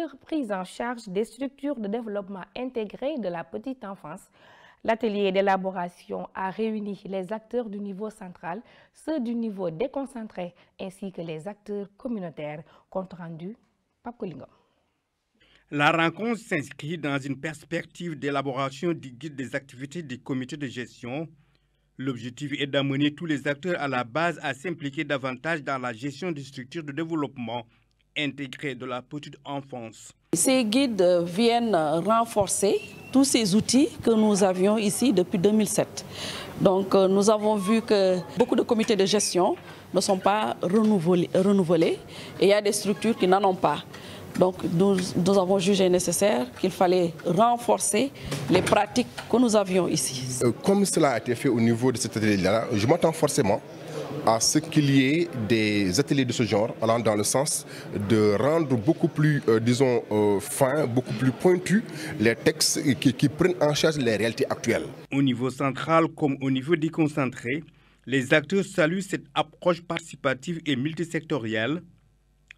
meilleure prise en charge des structures de développement intégré de la petite enfance. L'atelier d'élaboration a réuni les acteurs du niveau central, ceux du niveau déconcentré, ainsi que les acteurs communautaires. Compte rendu, Pape Kolingom. La rencontre s'inscrit dans une perspective d'élaboration du guide des activités du comité de gestion. L'objectif est d'amener tous les acteurs à la base à s'impliquer davantage dans la gestion des structures de développement intégré de la petite enfance. Ces guides viennent renforcer tous ces outils que nous avions ici depuis 2007. Donc nous avons vu que beaucoup de comités de gestion ne sont pas renouvelés et il y a des structures qui n'en ont pas. Donc nous avons jugé nécessaire qu'il fallait renforcer les pratiques que nous avions ici. Comme cela a été fait au niveau de cet atelier-là, je m'attends forcément à ce qu'il y ait des ateliers de ce genre, allant dans le sens de rendre beaucoup plus, fins, beaucoup plus pointus les textes qui prennent en charge les réalités actuelles. Au niveau central comme au niveau déconcentré, les acteurs saluent cette approche participative et multisectorielle.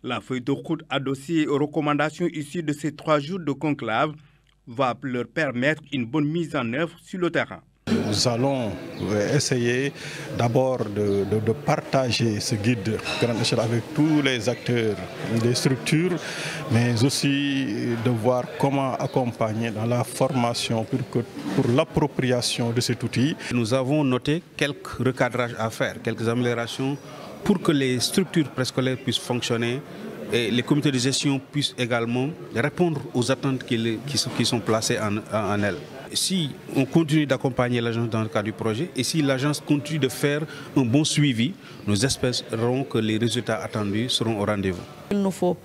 La feuille de route adossée aux recommandations issues de ces 3 jours de conclave va leur permettre une bonne mise en œuvre sur le terrain. Nous allons essayer d'abord de partager ce guide grande échelle avec tous les acteurs des structures, mais aussi de voir comment accompagner dans la formation pour l'appropriation de cet outil. Nous avons noté quelques recadrages à faire, quelques améliorations pour que les structures préscolaires puissent fonctionner et les comités de gestion puissent également répondre aux attentes qui sont placées en elles. Si on continue d'accompagner l'agence dans le cadre du projet et si l'agence continue de faire un bon suivi, nous espérons que les résultats attendus seront au rendez-vous. Il nous faut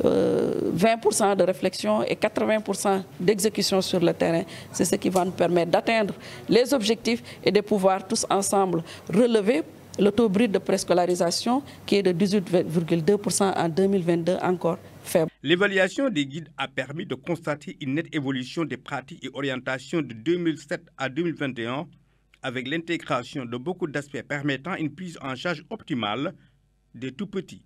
20% de réflexion et 80% d'exécution sur le terrain. C'est ce qui va nous permettre d'atteindre les objectifs et de pouvoir tous ensemble relever le taux brut de préscolarisation qui est de 18,2% en 2022, encore faible. L'évaluation des guides a permis de constater une nette évolution des pratiques et orientations de 2007 à 2021 avec l'intégration de beaucoup d'aspects permettant une prise en charge optimale des tout-petits.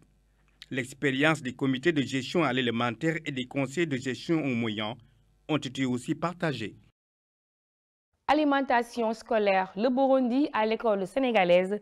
L'expérience des comités de gestion à l'élémentaire et des conseils de gestion au moyen ont été aussi partagées. Alimentation scolaire, le Burundi à l'école sénégalaise.